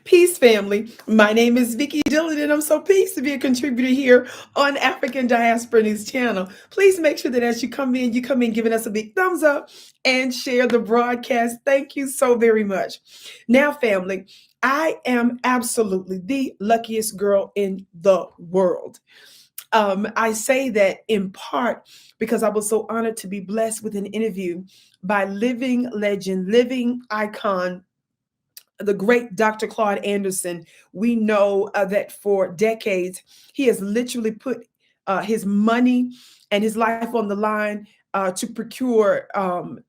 Peace, family. My name is Vicki Dillard, and I'm so pleased to be a contributor here on African Diaspora News Channel. Please make sure that as you come in giving us a big thumbs up and share the broadcast. Thank you so very much. Now, family, I am absolutely the luckiest girl in the world. I say that in part because I was so honored to be blessed with an interview by living legend, living icon, the great Dr. Claude Anderson. We know that for decades, he has literally put his money and his life on the line to procure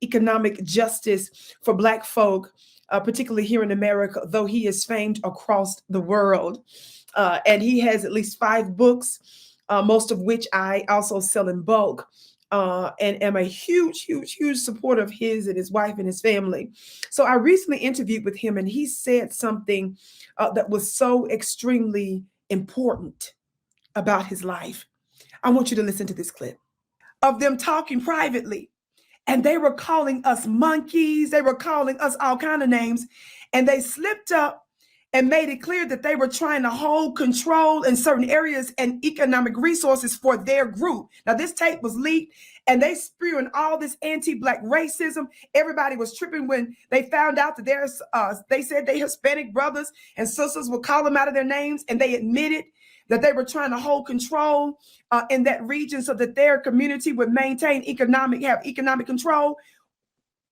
economic justice for Black folk, particularly here in America, though he is famed across the world. And he has at least 5 books, most of which I also sell in bulk. And am a huge supporter of his and his wife and his family. So I recently interviewed with him, and he said something that was so extremely important about his life. I want you to listen to this clip of them talking privately, and they were calling us monkeys. They were calling us all kind of names, and they slipped up and made it clear that they were trying to hold control in certain areas and economic resources for their group. Now, this tape was leaked, and they spewing all this anti-Black racism. Everybody was tripping when they found out that they said they Hispanic brothers and sisters would call them out of their names, and they admitted that they were trying to hold control in that region so that their community would have economic control.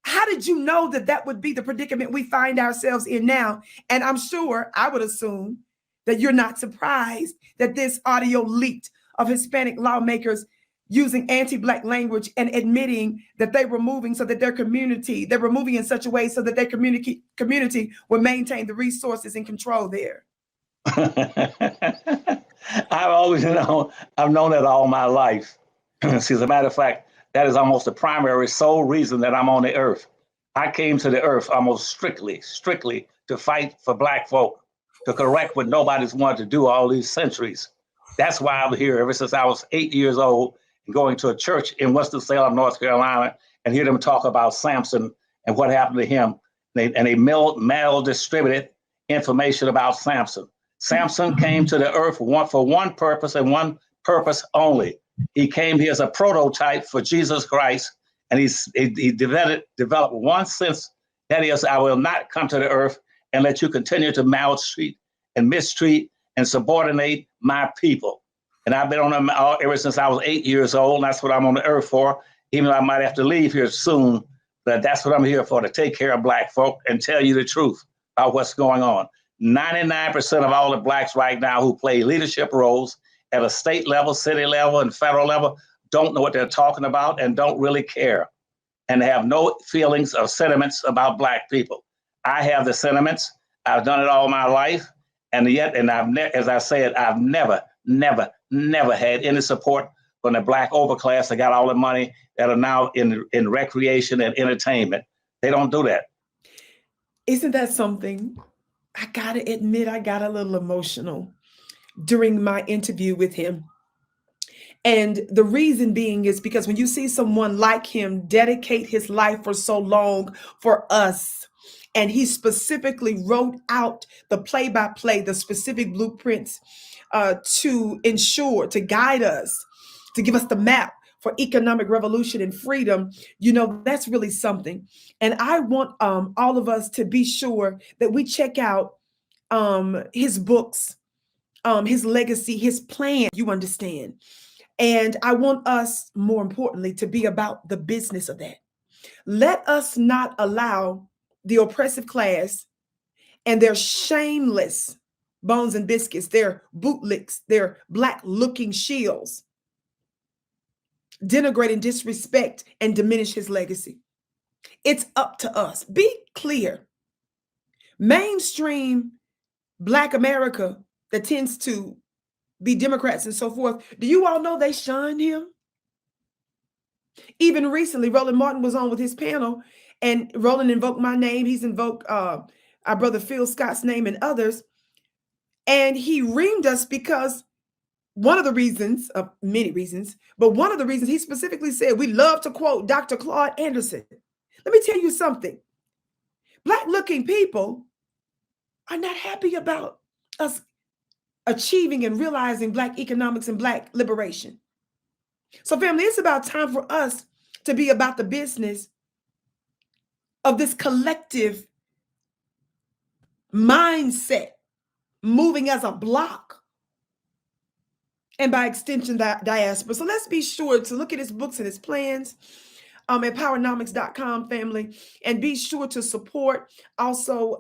How did you know that that would be the predicament we find ourselves in now? And I'm sure, I would assume, that you're not surprised that this audio leaked of Hispanic lawmakers using anti-Black language and admitting that they were moving so that they were moving in such a way so that their community would maintain the resources and control there. I've known that all my life. See, as a matter of fact, that is almost the primary sole reason that I'm on the earth. I came to the earth almost strictly to fight for Black folk, to correct what nobody's wanted to do all these centuries. That's why I'm here ever since I was 8 years old, and going to a church in Winston-Salem, North Carolina, and hear them talk about Samson and what happened to him. They mal-distributed information about Samson. Samson came to the earth for one purpose and one purpose only. He came here as a prototype for Jesus Christ, and he developed one sense, that is, I will not come to the earth and let you continue to maltreat and mistreat and subordinate my people. And I've been on them ever since I was 8 years old, and that's what I'm on the earth for, even though I might have to leave here soon. But that's what I'm here for, to take care of Black folk and tell you the truth about what's going on. 99% of all the Blacks right now who play leadership roles at a state level, city level, and federal level don't know what they're talking about and don't really care, and have no feelings or sentiments about Black people. I have the sentiments. I've done it all my life, and as I said, I've never had any support from the Black overclass that got all the money that are now in recreation and entertainment. They don't do that. Isn't that something? I gotta admit, I got a little emotional during my interview with him. And the reason being is because when you see someone like him dedicate his life for so long for us, and he specifically wrote out the play-by-play, the specific blueprints to ensure, to guide us, to give us the map for economic revolution and freedom, that's really something. And I want all of us to be sure that we check out his books, his legacy, his plan, you understand. And I want us, more importantly, to be about the business of that. Let us not allow the oppressive class and their shameless bones and biscuits, their bootlicks, their Black looking shields, denigrate and disrespect and diminish his legacy. It's up to us. Be clear. Mainstream Black America that tends to be Democrats and so forth, do you all know they shun him? Even recently, Roland Martin was on with his panel, and Roland invoked my name. He's invoked our brother Phil Scott's name and others. And he reamed us because one of the reasons, of many reasons, but one of the reasons he specifically said, we love to quote Dr. Claude Anderson. Let me tell you something. Black looking people are not happy about us achieving and realizing Black economics and Black liberation. So, family, it's about time for us to be about the business of this collective mindset, moving as a block, and by extension, diaspora. So let's be sure to look at his books and his plans at powernomics.com, family, and be sure to support also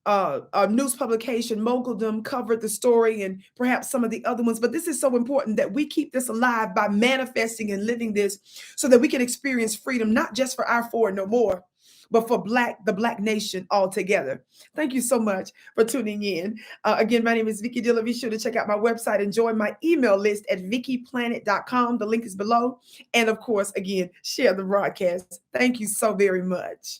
a news publication, Moguldom, covered the story, and perhaps some of the other ones. But this is so important that we keep this alive by manifesting and living this so that we can experience freedom, not just for our four no more, but for the Black nation altogether. Thank you so much for tuning in. Again, my name is Vicki Dillard. Be sure to check out my website and join my email list at vickiplanet.com. The link is below. And of course, again, share the broadcast. Thank you so very much.